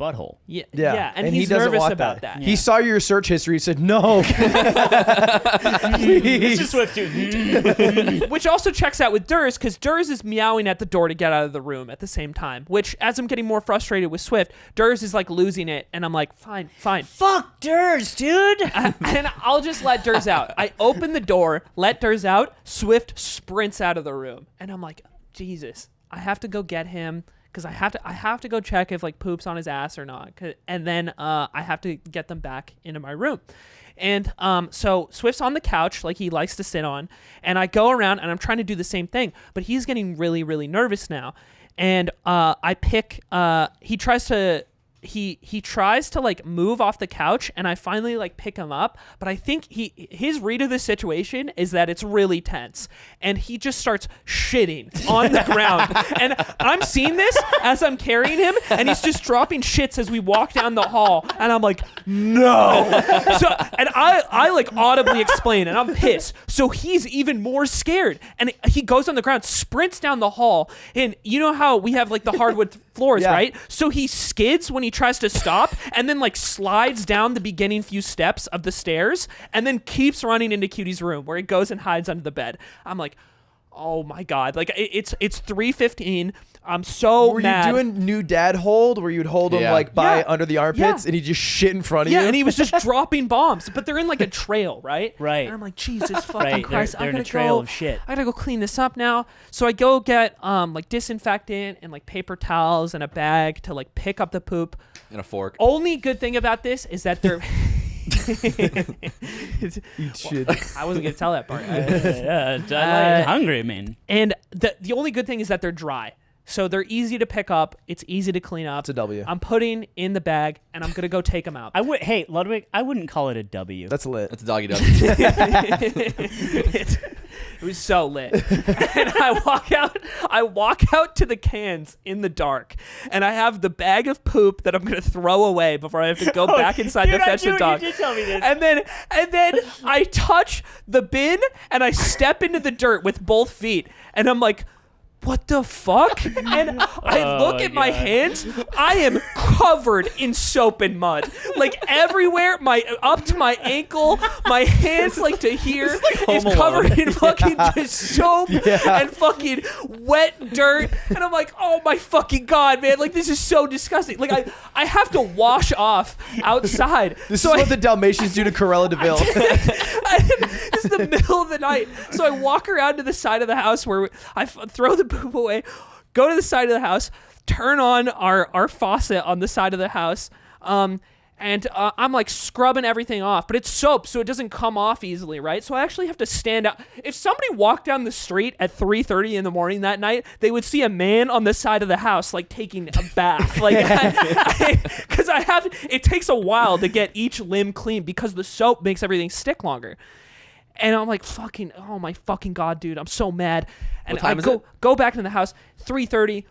butthole. Yeah. And he's he doesn't nervous want about that. that. He saw your search history. He said, no. This is Swift, dude. Which also checks out with Durs, because Durs is meowing at the door to get out of the room at the same time. Which, as I'm getting more frustrated with Swift, Durs is like losing it, and I'm like, fine. Fuck Durs, dude. And I'll just let Durs out. I open the door, let Durs out. Swift sprints out of the room, and I'm like, Jesus, I have to go get him. Because I have to go check if like poop's on his ass or not, and then I have to get them back into my room, and so Swift's on the couch like he likes to sit on, and I go around and I'm trying to do the same thing, but he's getting really, really nervous now, and I pick he tries to like move off the couch, and I finally like pick him up, but I think his read of the situation is that it's really tense, and he just starts shitting on the ground, and I'm seeing this as I'm carrying him, and he's just dropping shits as we walk down the hall, and I'm like, no. So, and I like audibly explain, and I'm pissed, so he's even more scared, and he goes on the ground, sprints down the hall, and you know how we have like the hardwood floors, right? So he skids when he tries to stop, and then like slides down the beginning few steps of the stairs, and then keeps running into Cutie's room, where he goes and hides under the bed. I'm like, oh my God, like it's 3:15. I'm so mad. Were you doing new dad hold, where you'd hold him like by under the armpits, and he just shit in front of you? Yeah, and he was just dropping bombs, but they're in like a trail, right? Right. And I'm like, Jesus fucking Christ, They're in a trail of shit. I gotta go clean this up now. So I go get like disinfectant and like paper towels and a bag to like pick up the poop. And a fork. Only good thing about this is that they're Eat shit. I wasn't gonna tell that part. I'm hungry, man. And the only good thing is that they're dry. So they're easy to pick up. It's easy to clean up. It's a W. I'm putting in the bag, and I'm going to go take them out. Hey, Ludwig, I wouldn't call it a W. That's lit. That's a doggy dog. It was so lit. And I walk out to the cans in the dark, and I have the bag of poop that I'm going to throw away before I have to go back inside to fetch the dog. You did tell me this. And then I touch the bin, and I step into the dirt with both feet, and I'm like, what the fuck? And I look at my hands. I am covered in soap and mud, like everywhere. Up to my ankle, my hands like to here is covered in fucking just soap and fucking wet dirt. And I'm like, oh my fucking God, man! Like this is so disgusting. Like I have to wash off outside. This is what the Dalmatians do to Corella DeVille. It's the middle of the night, so I walk around to the side of the house where I throw the poop away, go to the side of the house, turn on our faucet on the side of the house, and I'm like scrubbing everything off, but it's soap, so it doesn't come off easily, right? So I actually have to stand out. If somebody walked down the street at 3:30 in the morning that night, they would see a man on the side of the house like taking a bath, like because it takes a while to get each limb clean because the soap makes everything stick longer. And I'm like, oh my fucking God, dude, I'm so mad. And What time I is it? go back in the house, 3:30,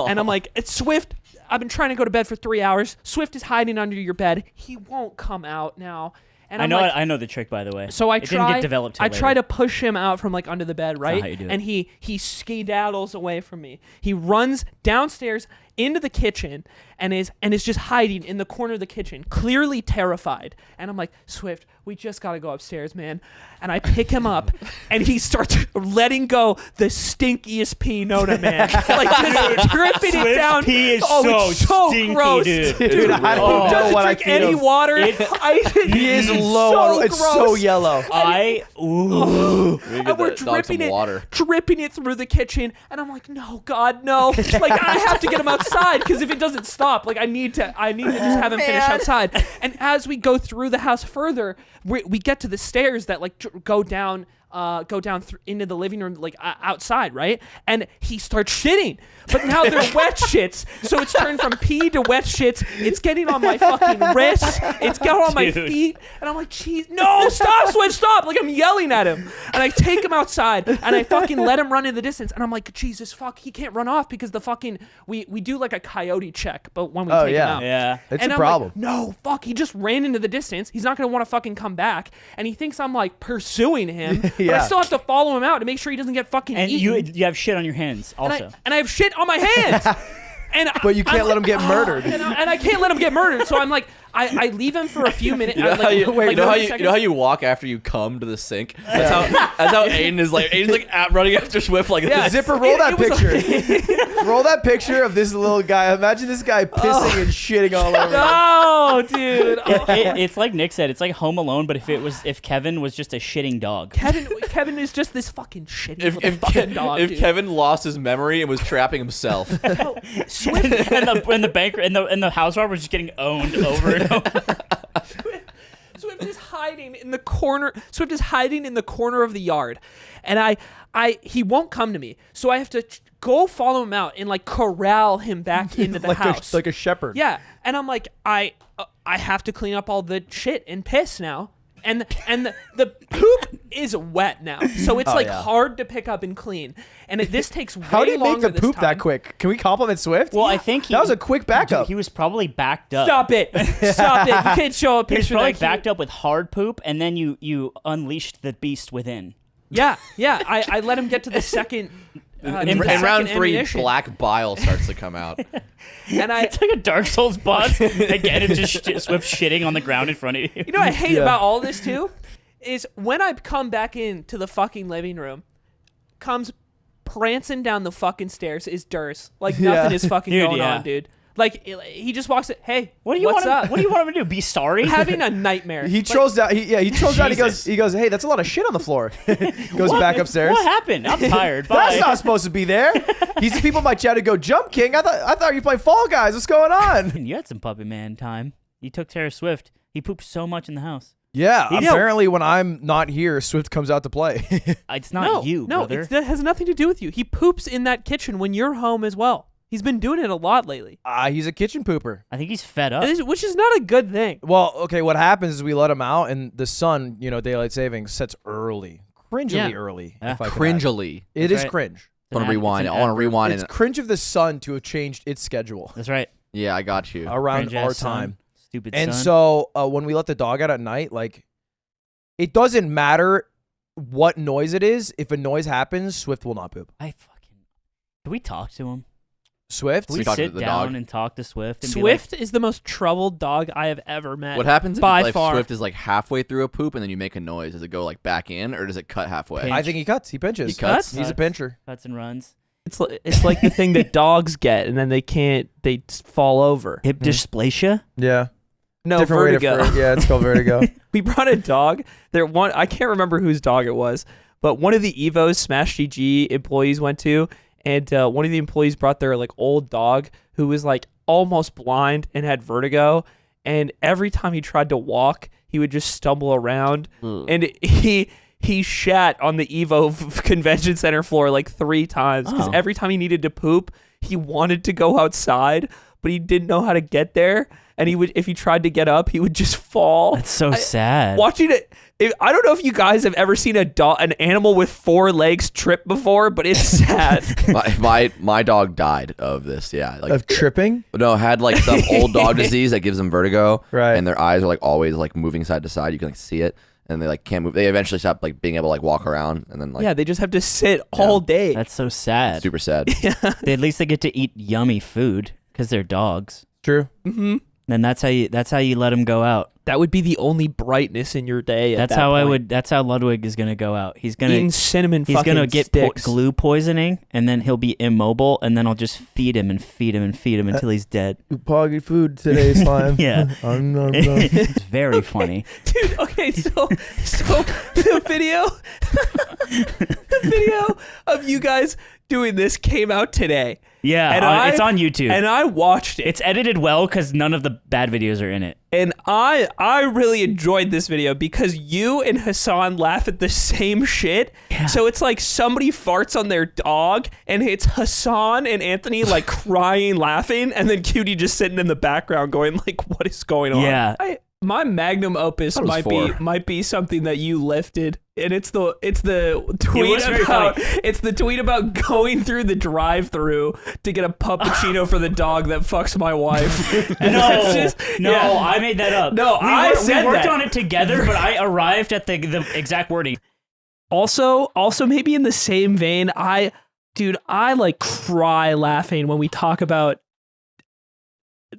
and I'm like, it's Swift. I've been trying to go to bed for 3 hours. Swift is hiding under your bed. He won't come out now. And I know the trick, by the way. So it didn't get developed till I try later. to push him out from like under the bed, right? how you do it. And he skedaddles away from me. He runs downstairs into the kitchen and is just hiding in the corner of the kitchen, clearly terrified. And I'm like, Swift, we just gotta go upstairs, man. And I pick him up, and he starts letting go the stinkiest pee known to man, like just dripping it down. Pee is it's so stinky, gross, dude. I don't know doesn't what I drink feel. any water. He is It's low. so It's so gross. yellow. And we're dripping it through the kitchen, and I'm like, no, God, no! Like I have to get him outside because if it doesn't stop, like I need to just have him finish outside. And as we go through the house further, we get to the stairs that like go down into the living room, like outside, right? And he starts shitting, but now they're wet shits, so it's turned from pee to wet shits. It's getting on my fucking wrists, it's getting on my feet, and I'm like, geez, no, stop, Swift, stop! Like I'm yelling at him, and I take him outside, and I fucking let him run in the distance, and I'm like, Jesus, fuck, he can't run off because the fucking we do like a coyote check, but when we take him out, It's and a I'm problem. like, no, fuck, he just ran into the distance. He's not gonna want to fucking come back, and he thinks I'm like pursuing him. But I still have to follow him out to make sure he doesn't get fucking And eaten. you have shit on your hands also. And I have shit on my hands. But you can't let him get murdered. And I can't let him get murdered. So I'm like, I leave him for a few minutes. You know how you walk after you come to the sink? That's how Aiden is like. Aiden's like running after Swift like this. Zipper, roll that picture. Roll that picture of this little guy. Imagine this guy pissing and shitting all over. No, dude. It's like Nick said. It's like Home Alone, but if Kevin was just a shitting dog. Kevin is just this fucking shitty fucking dog. If dude. Kevin lost his memory and was trapping himself, Swift and the banker and the house robber was just getting owned over and over. Swift is hiding in the corner. Swift is hiding in the corner of the yard, and he won't come to me. So I have to go follow him out and like corral him back into the house like a shepherd. Yeah, and I'm like, I have to clean up all the shit and piss now. And the poop is wet now, so it's hard to pick up and clean. And this takes way longer. How do you make the poop this that time. quick? Can we compliment Swift? Well, I think that was a quick backup. He was probably backed up. Stop it! Stop it! You can't show a He was picture. probably that backed up with hard poop, and then you unleashed the beast within. Yeah. I let him get to the second. in round 3, black bile starts to come out. And it's like a Dark Souls boss. Again, it's just Swift shitting on the ground in front of you. You know what I hate about all this too? Is when I come back into the fucking living room, comes prancing down the fucking stairs is Durs. Like nothing is fucking going on, dude. Like he just walks in, hey, what do you what's want? up? What do you want him to do? Be sorry? Having a nightmare. He trolls down. He trolls down. He goes, hey, that's a lot of shit on the floor. Goes back upstairs. What happened? I'm tired. Bye. That's not supposed to be there. He's the people in my chat who go, Jump King. I thought you were playing Fall Guys. What's going on? You had some puppy man time. You took Taylor Swift. He pooped so much in the house. Yeah, apparently when I'm not here, Swift comes out to play. It's not you, brother. That has nothing to do with you. He poops in that kitchen when you're home as well. He's been doing it a lot lately. He's a kitchen pooper. I think he's fed up. Which is not a good thing. Well, okay, what happens is we let him out, and the sun, daylight savings, sets early. Cringily early. If I could add. Cringily. It is cringe. I want to rewind. I want to rewind. It's cringe of the sun to have changed its schedule. That's right. Yeah, I got you. Around Cringe our ass time. sun. Stupid And son. so when we let the dog out at night, like, it doesn't matter what noise it is. If a noise happens, Swift will not poop. Can we talk to him? Swift? Can we talk to sit the down dog? and talk to Swift? And Swift is the most troubled dog I have ever met. What happens by if far. Swift is like halfway through a poop and then you make a noise? Does it go like back in or does it cut halfway? Pinch. I think he cuts. He pinches. He cuts? He's a pincher. Cuts and runs. It's like the thing that dogs get, and then they fall over. Hip dysplasia? Yeah. No, Different way to vertigo. yeah, it's called vertigo. We brought a dog. I can't remember whose dog it was, but one of the Evos Smash GG employees went to, and one of the employees brought their like old dog who was like almost blind and had vertigo, and every time he tried to walk, he would just stumble around, and he shat on the Evo convention center floor like 3 times because every time he needed to poop, he wanted to go outside, but he didn't know how to get there. And if he tried to get up, he would just fall. That's so sad. Watching it, I don't know if you guys have ever seen an animal with 4 legs trip before, but it's sad. my dog died of this. Yeah, like Of tripping? no, had like some old dog disease that gives them vertigo. Right. And their eyes are like always like moving side to side. You can like see it, and they like can't move. They eventually stop like being able to like walk around, and then like Yeah, they just have to sit all day. That's so sad. super sad. At least they get to eat yummy food because they're dogs. True. Mm-hmm. And that's how you let them go out. That would be the only brightness in your day. That's how That's how Ludwig is gonna go out. He's gonna eating cinnamon. He's gonna get sticks. glue poisoning, and then he'll be immobile, and then I'll just feed him and feed him and feed him until he's dead. Poggy food today, Slime. Yeah. It's very funny. Dude, okay, so the video of you guys doing this came out today. Yeah, And it's on YouTube. And I watched it. It's edited well because none of the bad videos are in it. And I really enjoyed this video because you and Hassan laugh at the same shit. Yeah. So it's like somebody farts on their dog, and it's Hassan and Anthony like crying, laughing, and then Cutie just sitting in the background going like, "What is going on?" Yeah. My magnum opus That was might be something that you lifted, and it's the tweet about going through the drive-through to get a puppuccino for the dog that fucks my wife. And I made that up. No, we worked that. on it together, but I arrived at the exact wording. Also maybe in the same vein, I like cry laughing when we talk about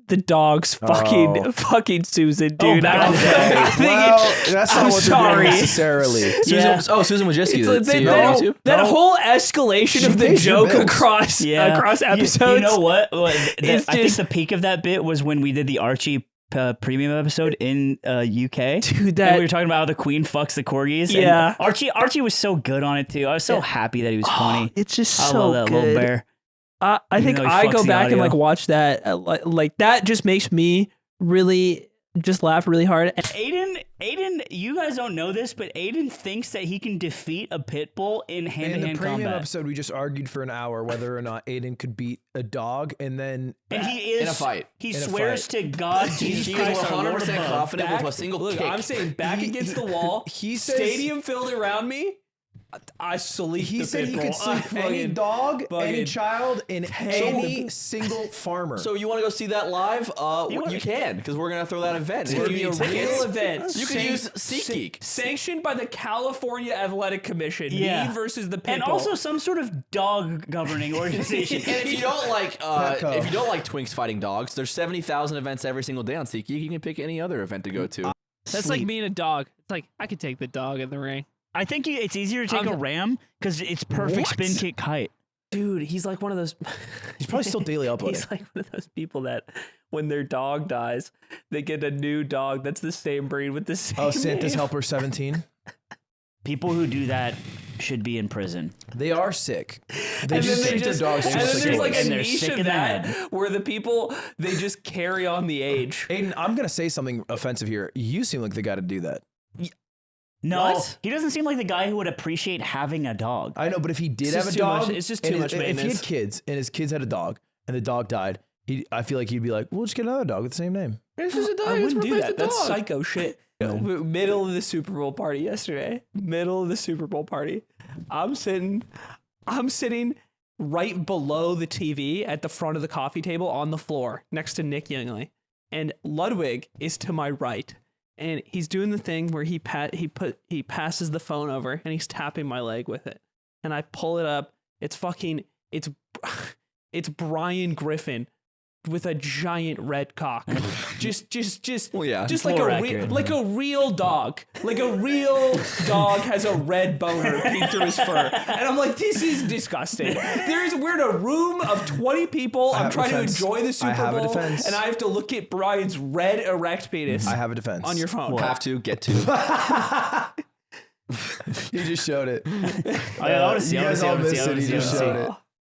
the dog's fucking Susan, dude. back to I think that's not I'm what sorry. they're doing necessarily. Yeah. Susan Wojcicki. it's like that whole escalation of the pays your joke bills. across episodes. You know what? It's I think just- the peak of that bit was when we did the Archie premium episode in UK. Dude, and we were talking about how the Queen fucks the corgis. and Yeah. Archie was so good on it too. I was so happy that he was funny. It's just I so love that good. little bear. I think though he I fucks go the back and audio. like watch that. Like that just makes me really just laugh really hard. And Aiden, you guys don't know this, but Aiden thinks that he can defeat a pit bull in In the hand-to-hand premium combat. episode, we just argued for an hour whether or not Aiden could beat a dog, and then And he is in a fight. He In a swears fight. to God, Jesus He is Christ, our Lord 100% above. confident with a single Look, kick. I'm saying back against the wall. he says Stadium filled around me. I sleep. he the said pit he bull. could sleep I any fucking- dog, any fucking child, in any single farmer. So you want to go see that live? You can, because we're gonna throw that event. It's If gonna you be a need tickets, real event. You can use SeatGeek. Sanctioned by the California Athletic Commission. Yeah. Me versus the pit And bull. also some sort of dog governing organization. And if you don't like, Petco. if you don't like Twinks fighting dogs, there's 70,000 events every single day on SeatGeek. You can pick any other event to go to. That's like me and a dog. It's like I could take the dog in the ring. I think it's easier to take a ram because it's perfect spin kick height. Dude, he's like one of those. He's probably still daily uploading. He's like one of those people that when their dog dies, they get a new dog that's the same breed with the same. Oh, Santa's name. Helper 17. People who do that should be in prison. They are sick. They And just then take their dogs and just then like there's like boys. a And they're niche sick of in the that head. where the people they just carry on the age. Aiden, I'm gonna say something offensive here. You seem like the guy to do that. No, What? he doesn't seem like the guy who would appreciate having a dog. I know, but if he did It's have just a too dog, much- it's just and too much if he had maintenance. kids and his kids had a dog and the dog died, I feel like he'd be like, "We'll just get another dog with the same name." It's just a dog. I it's wouldn't do replace that. the That's dog. psycho shit. Middle of the Super Bowl party yesterday. Middle of the Super Bowl party. I'm sitting right below the TV at the front of the coffee table on the floor next to Nick Youngley. And Ludwig is to my right. And he's doing the thing where he passes the phone over and he's tapping my leg with it. And I pull it up. It's Brian Griffin with a giant red cock. just Well, yeah. just More like accurate. like a real dog. Like a real dog has a red boner peek through his fur. And I'm like, this is disgusting. We're in a room of 20 people. I'm have a trying to defense. enjoy the I Super have a Bowl. defense. And I have to look at Brian's red erect penis I have a defense on your phone. Have to get to. You just showed it. I want to see. You I want to guys see. I all want to see. missed I it. want He to just see. showed it.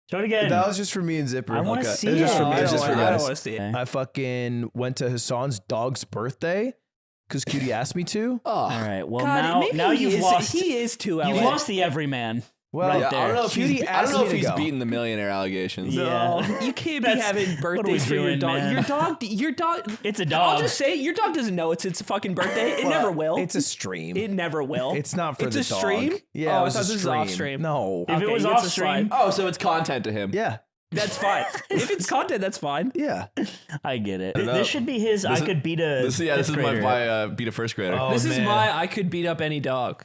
Show it again. That was just for me and Zipper. I wanna Okay. see It was just it. for me. I It was don't just for wanna- I don't guys. want to see it. Okay. I fucking went to Hassan's dog's birthday because Cutie asked me to. All right. Well, God, maybe now you've lost. He is too You've LA. lost the everyman. Well, Right Yeah, there. I don't know if Cutie he's, I asked don't know me if to he's go. beating the millionaire allegations. Yeah. No, you can't be That's- having what are we birthdays for your doing, dog. man? Your dog. It's a I'll dog. just say your dog doesn't know it's its fucking birthday. It never will. It's a stream. It never will. It's not for It's the a dog. stream? Yeah, Oh, it I was thought a this was stream. off stream. No. If it Okay, was it's off a stream, slide. Oh, so it's content to him. Yeah. That's fine. If it's content, that's fine. Yeah. I get it. know. This should be his. I is- could beat a. This is fifth grader. my beat a first grader. Oh, This is man. my I could beat up any dog.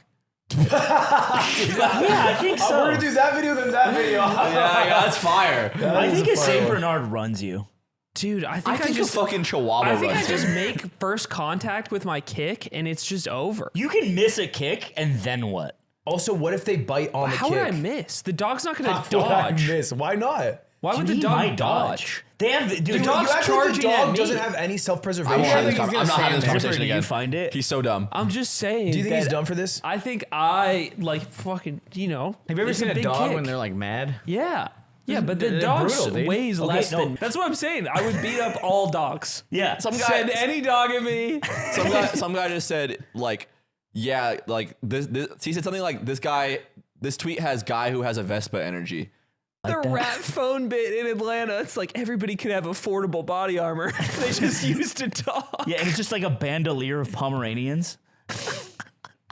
Yeah, I think so. We're gonna do that video than that video. yeah, that's fire. I think a Saint Bernard runs you. Dude, I I think I think just a fucking chihuahua I think I runs just him. make first contact with my kick and it's just over. You can miss a kick, and then what? Also, what if they bite on the How kick? would I miss? The dog's not gonna How would I dodge. miss? Why not? Why would the He dog might dodge? They have dude. The You dog's act like charging the dog at me. doesn't have any I self-preservation. won't have You this think he's I'm gonna not stand having this there? conversation Do you again. find it? He's so dumb. I'm just saying. Do you think he's that done for this? I think I like fucking. You know. Have you ever it's seen a big dog kick. when they're like mad? Yeah. Yeah, but the They're dog brutal, dude. weighs Okay, less no. than. That's what I'm saying. I would beat up all dogs. Yeah. Send any dog at me. Some guy just said like, yeah, like this. He said something like this tweet has guy who has a Vespa energy. The that. rat phone bit in Atlanta. It's like everybody can have affordable body armor. They just used a dog. Yeah, and it's just like a bandolier of Pomeranians.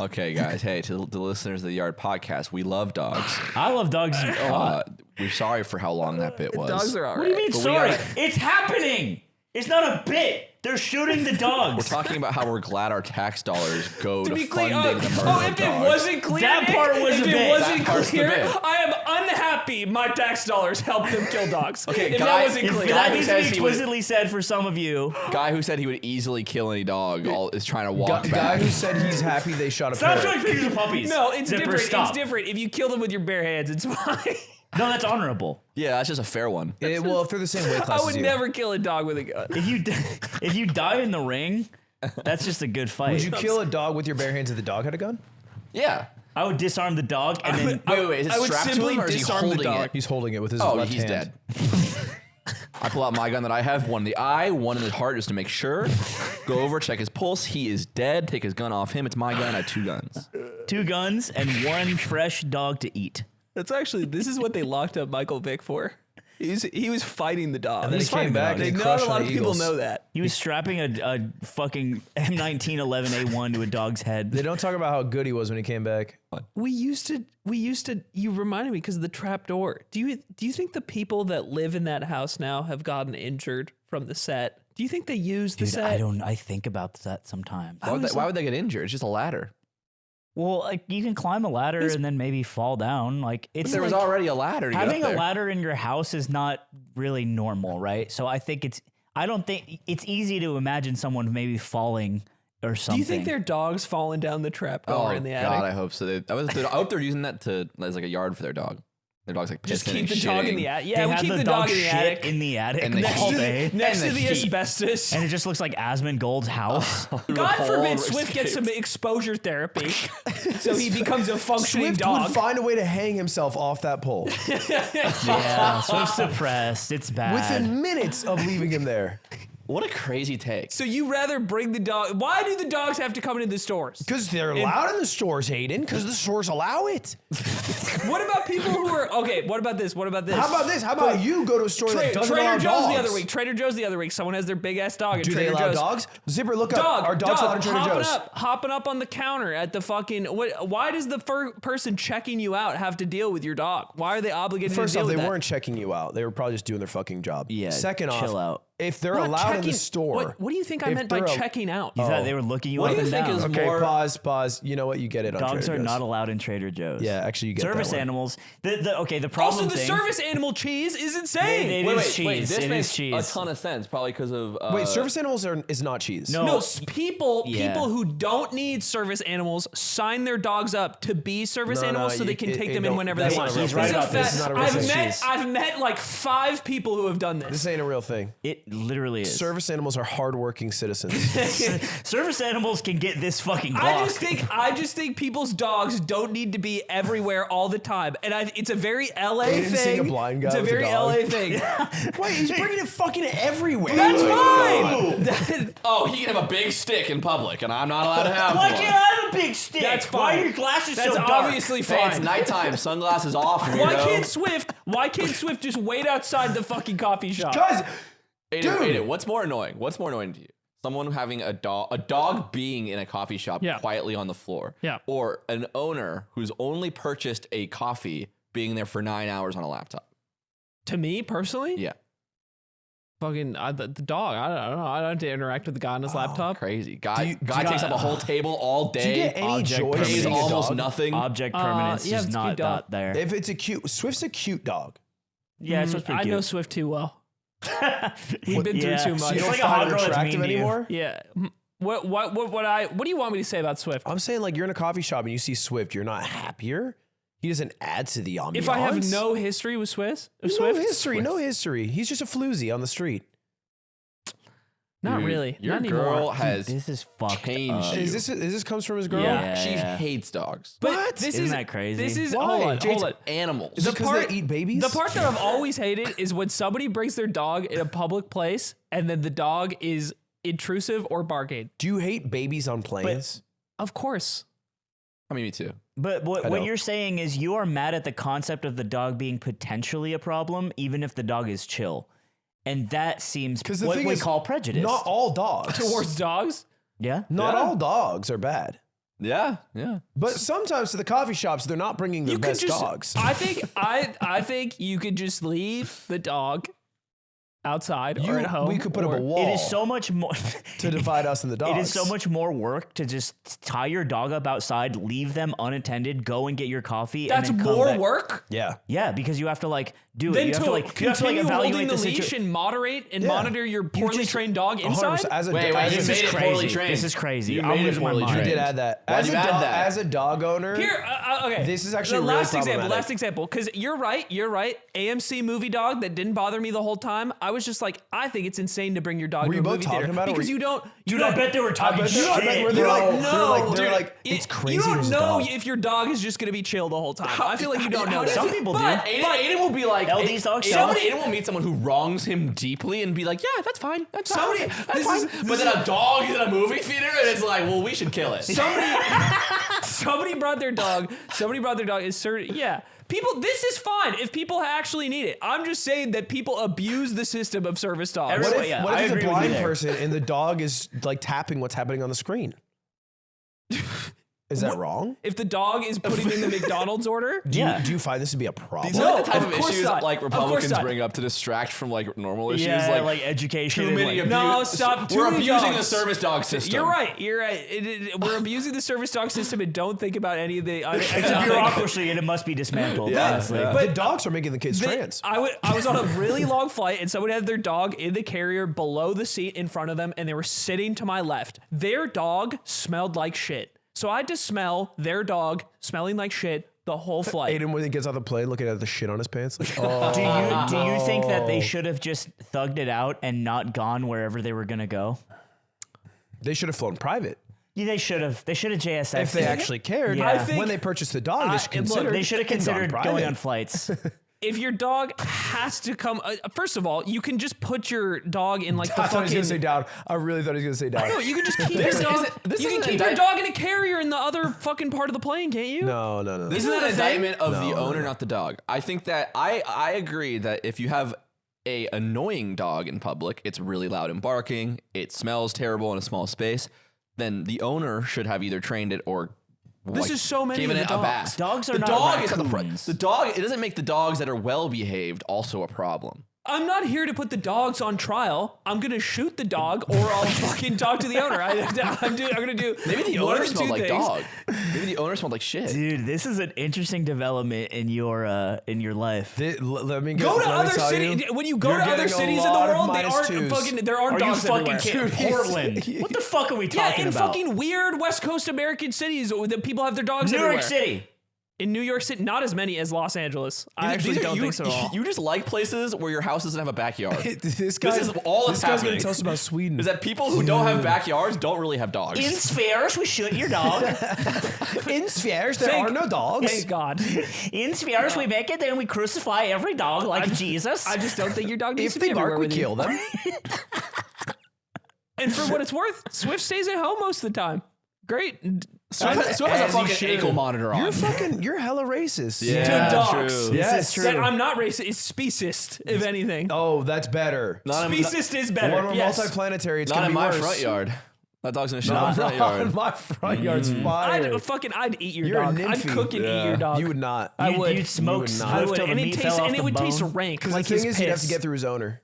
Okay, guys. Hey, to the listeners of the Yard Podcast, we love dogs. I love dogs a lot. We're sorry for how long that bit was. Dogs are alright. What do you mean But we sorry? gotta- It's happening. It's not a bit. They're shooting the We're dogs. talking about how we're glad our tax dollars go to be clear, funding the murder of if it dogs. wasn't clear, That Nick, part was if a it bit. wasn't That part's the clear, bit. I am unhappy. My tax dollars helped them kill dogs. Okay, if guy- that wasn't if clear, That who needs to be says he would- explicitly said for some of you. Guy who said he would easily kill any dog is trying to walk Guy back. who said he's happy they shot a Stop parrot. showing pictures of puppies. no, it's Zipper, different. Stop. It's different. If you kill them with your bare hands, it's fine. No, that's honorable. Yeah, that's just a fair one. Well, if they're the same weight class I would as you. never kill a dog with a gun. If you die in the ring, that's just a good fight. Would you kill a dog with your bare hands if the dog had a gun? Yeah. I would disarm the dog and then Wait. Is it I would strapped to simply him or is he disarm the holding dog. it? He's holding it with his Oh, left he's hand. dead. I pull out my gun that I have, one in the eye, one in the heart, just to make sure. Go over, check his pulse. He is dead. Take his gun off him. It's my gun. I have 2 guns. 2 guns and 1 fresh dog to eat. This is what they locked up Michael Vick for. He was fighting the dog. And then he came back and he Not crushed a lot on of the people Eagles. know that. He was strapping a fucking M1911A1 to a dog's head. They don't talk about how good he was when he came back. We used to. You reminded me because of the trap door. Do you think the people that live in that house now have gotten injured from the set? Do you think they use the Dude, set? I think about that sometimes. Why would they get injured? It's just a ladder. Well, like you can climb a ladder and then maybe fall down. Like But it's there was like, already a ladder to get having up a there. ladder in your house is not really normal, right? So I don't think it's easy to imagine someone maybe falling or something. Do you think their dog's falling down the trap door Oh, in the attic? God, I hope so. I hope they're using that as like a yard for their dog. Their dog's like pissing Just keep and the dog in shitting. the attic. They Yeah, we have keep the dog in the shit attic. in the attic And the all heat. day. Next and to the the heat. asbestos. And it just looks like Asmongold's house. God Whole forbid Swift gets some escape. exposure therapy, so he becomes a functioning Swift dog. would find a way to hang himself off that pole Yeah, Swift's depressed. It's bad. within minutes of leaving him there. What a crazy take. So you rather bring the dog? Why do the dogs have to come into the stores? Because they're allowed in the stores, Aiden. Because the stores allow it. What about people who are okay? What about this? What about this? How about this? How about you go to a store that doesn't allow Trader Joe's dogs? the other week. Trader Joe's the other week. Someone has their big ass dog at Do Trader they allow Joe's. dogs? Zipper, look up. Dog, Are dogs allowed in Trader hopping Joe's? hopping up on the counter at the fucking. Why does the person checking you out have to deal with your dog? Why are they obligated First to deal off, they with that? weren't checking you out. They were probably just doing their fucking job. Yeah, Second chill off, out. if they're Not allowed in checking- the store. What do you think I if meant by they're checking out? You thought they were looking you What up do you and think down. is Okay, more- pause. You know what? You get it on Dogs Trader are Joe's. not allowed in Trader Joe's. Yeah, actually, you get service that one. animals. The Also, problem the thing. service animal cheese is insane. It is cheese. This It makes is cheese. a ton of sense, probably because of Wait, service animals is not cheese. No. No, people Yeah. who don't need service animals sign their dogs up to be service No, animals no, so they you- can it- take it them in don't- whenever that's they not want. a real He's right thing. about this. This is not a real thing. I've met like 5 people who have done this. This ain't a real thing. It literally is. Service animals are hardworking citizens. Service animals can get this fucking Glock. I just think people's dogs don't need to be everywhere all the time, and it's a very LA Aiden thing. seeing a blind guy it's a with a very dog. LA thing. Wait, he's bringing it fucking everywhere. That's fine. Oh, he can have a big stick in public, and I'm not allowed to have Why one. can't I have a big stick? That's Why fine. are your glasses That's so dark? obviously Hey, it's fine. nighttime. Sunglasses off. Why weirdo. can't Swift just wait outside the fucking coffee shop? Guys, Aiden, Dude. Aiden, what's more annoying? What's more annoying to you? Someone having a dog being in a coffee shop Yeah. quietly on the floor. Yeah. Or an owner who's only purchased a coffee being there for 9 hours on a laptop. To me personally, Yeah. fucking the dog. I don't know. I don't have to interact with the guy on his laptop. Crazy. Guy do takes you- up a whole table all day. do you get any Object joy permanence. pays seeing a almost dog? nothing. Object permanence yeah, is it's a not cute dog. that there. If it's a cute, Swift's a cute dog. Yeah, it's pretty I cute. know Swift too well. We've been through Yeah. too So much. You don't like a find hot her girl that's attractive mean to you. anymore? Yeah. What do you want me to say about Swift? I'm saying, like, you're in a coffee shop and you see Swift, you're not happier. He doesn't add to the ambiance. If I have no history with Swift, no history. He's just a floozy on the street. not Dude, really. Your not girl anymore. has This is fucked changed up. you. Is this comes from his girl? Yeah. She Yeah. hates dogs. But What? This Isn't is that crazy? This is Why? hold on. Animals. Is it because they eat babies? The part that I've always hated is when somebody brings their dog in a public place and then the dog is intrusive or barking. Do you hate babies on planes? Of course. I mean, me too. But I what know. you're saying is you are mad at the concept of the dog being potentially a problem, even if the dog is chill. And that seems 'Cause the what thing we is, call prejudice. Not all dogs. Towards dogs? Yeah? Not Yeah. all dogs are bad. Yeah. Yeah. But sometimes to the coffee shops, they're not bringing their best dogs. I think you could just leave the dog outside or at home. We could put up or- a wall It is so much more. to divide us and the dogs. It is so much more work to just tie your dog up outside, leave them unattended, go and get your coffee. That's and then come more back. work. Yeah. Yeah, because you have to like do it. Then You have to to like you have to like continue evaluate holding the leash situation. and moderate and Yeah. monitor your poorly just- trained dog 100%. inside. As a, Wait, as you a- made it poorly trained. This is crazy. You I'm made it losing my poorly mind. you trained. did add that. Why'd As you a, add dog, that? as a dog owner, Here, okay. This is actually the really last example. problematic. Last example, because you're right. AMC movie dog that didn't bother me the whole time. I was just like, I think it's insane to bring your dog Were to you a both movie talking theater about it? because Were you don't. You Dude, I don't. bet they were talking bet- shit. where they're bro. like- No, they're dude, like, it's crazy You don't there's a know dog. if your dog is just gonna be chill the whole time. I feel like you don't know. Some that. people But- do. Aiden will be like, LD's dogs Aiden will meet someone who wrongs him deeply and be like, yeah, that's fine. That's fine. Somebody- That's this fine. is- But then a dog is in a movie theater and it's like, well, we should kill it. Somebody brought their dog. Is certain. Yeah. People, this is fine if people actually need it. I'm just saying that people abuse the system of service dogs. Everyone- What if, yeah, what I if it's a agree with you blind there. person and the dog is like tapping what's happening on the screen? Is that wrong? If the dog is putting in the McDonald's order, Do Yeah. you find this to be a problem? These No, are the type of of course issues not. like Of course Republicans not. bring up to distract from like normal issues. Yeah, like education. too and, many like, No, stop. Too We're many abusing the dogs. service dog system. You're right. We're abusing the service dog system and don't think about any of the. It's a bureaucracy and it must be dismantled. honestly. But the dogs are making the kids They- trans. I was on a really long flight and someone had their dog in the carrier below the seat in front of them and they were sitting to my left. Their dog smelled like shit. So I had to smell their dog smelling like shit the whole flight. Aiden, when he gets on the plane, looking at the shit on his pants, like, oh, Do you think that they should have just thugged it out and not gone wherever they were gonna go? they should have flown private Yeah, they should have. They should have JSX. if they actually cared. Yeah. I think- when they purchased the dog, they should look, consider. They should have considered going on flights. If your dog has to come, first of all, you can just put your dog in like the I thought he was fucking. gonna say down. I really thought he was gonna say down. No, you can just keep your This dog. isn't- this You can isn't keep your indict- dog in a carrier in the other fucking part of the plane, can't you? No. This Isn't is that an a thing? indictment of the No, owner, no. not the dog. I think that I agree that if you have a annoying dog in public, it's really loud and barking, it smells terrible in a small space, then the owner should have either trained it or This is so many given of it the a dogs. bath. Dogs are the not dog is not the raccoons. the dog. It doesn't make the dogs that are well behaved also a problem. I'm not here to put the dogs on trial. I'm gonna shoot the dog, or I'll fucking talk to the owner. I'm gonna do. Maybe the one owner of the smelled two like things. dog. Maybe the owner smelled like shit. Dude, this is an interesting development in your life. Let me Go to let me other tell cities. you, When you go you're to other getting a cities in the lot of world, they minus aren't twos. fucking. There are Are you dogs fucking everywhere. kidding? Portland? What the fuck are we Yeah, talking in about? fucking weird West Coast American cities that people have their dogs New everywhere. York City. In New York City, not as many as Los Angeles. I actually These are- don't you, think so at all. You just like places where your house doesn't have a backyard. This guy is all this that's guy's gonna happening. tell us about Sweden. Is that people who don't have backyards don't really have dogs. In spheres, we shoot your dog. in spheres there Thank- are no dogs. Thank God. In spheres, we make it, then we crucify every dog like Jesus. I just don't think your dog needs If to be they bark, everywhere we with you. kill them. And for what it's worth, Swift stays at home most of the time. Great. Swift has a As he fucking should. ankle monitor on. You're hella racist. Yeah, to dogs. true. Yes. This is true. That I'm not racist. It's speciest, if anything. Oh, that's better. Not in- Speciest is better. When we're yes. multiplanetary, it's Not gonna in be my worse. front yard. That dog's gonna shit in Not my front yard. in my front yard's fire. I'd eat your You're a dog. I'd nymphy. cook and eat Yeah. your dog. You would not. I would. You'd smoke You would not. I Swift would. till And the it meat tastes fell off and it the would taste bone. rank. Because Like the thing his is, you'd have to piss. get through his owner.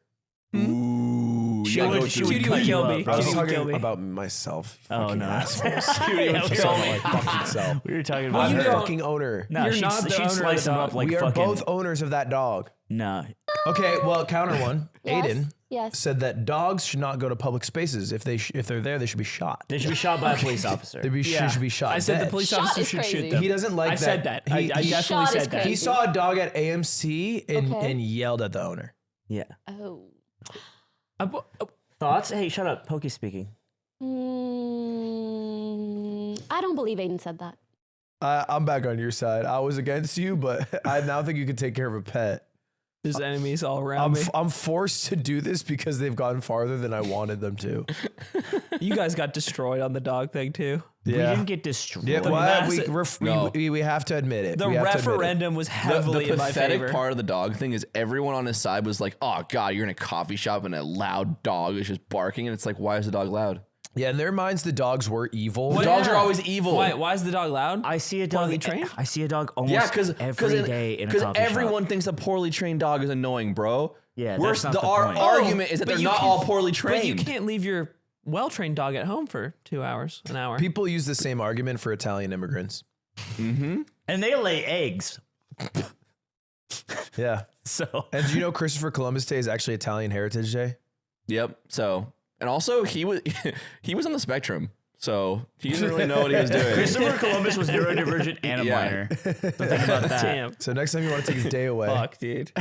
Ooh, She you gotta would- go she through- would Cutie cut would kill you me. up. I was Cutie would kill talking me. about myself. Oh, Fucking no. assholes. Cutie would kill me. My fucking self. We were talking I'm about you the her. don't- fucking owner. No, You're she'd, not the she'd owner of the slice him dog. up like We are fucking. both owners of that dog. No. Okay, well, counter one. Yes. Aiden Yes. said that dogs should not go to public spaces. If they're there, they should be shot. They should be shot by a police officer. They should be shot. I said dead. the police Shot officer is should crazy. shoot them. He doesn't like I that. said that. I He definitely Shot is said that. crazy. He saw a dog at AMC Okay. and yelled at the owner. Yeah. Oh. Thoughts? Hey, shut up. Pokey speaking. I don't believe Aiden said that. I'm back on your side. I was against you, but I now think you can take care of a pet. There's enemies all around me. I'm forced to do this because they've gone farther than I wanted them to. You guys got destroyed on the dog thing too. We didn't get destroyed. Yeah, The well, massive- No. we have to admit it. The We have to admit it. referendum was The heavily in my pathetic favor. part of the dog thing is everyone on his side was like, "Oh God, you're in a coffee shop and a loud dog is just barking," and it's like, why is the dog loud? Yeah, in their minds, the dogs were evil. The dogs are always evil. Why is the dog loud? I see a dog. Poorly trained? I see a dog almost Yeah, because every day in a coffee everyone shop. thinks a poorly trained dog is annoying, bro. Yeah, Worse, that's not the our point. argument is that but they're you not can't- all poorly But trained. you can't leave your well-trained dog at home for 2 hours, an hour. People use the same argument for Italian immigrants. Mm-hmm. And they lay eggs. Yeah. So And do you know Christopher Columbus Day is actually Italian Heritage Day? Yep. So, and also he was he was on the spectrum, so he didn't really know what he was doing. Christopher Columbus was neurodivergent and a Yeah. minor. So think about that. Damn. So next time you want to take his day away, Fuck, dude.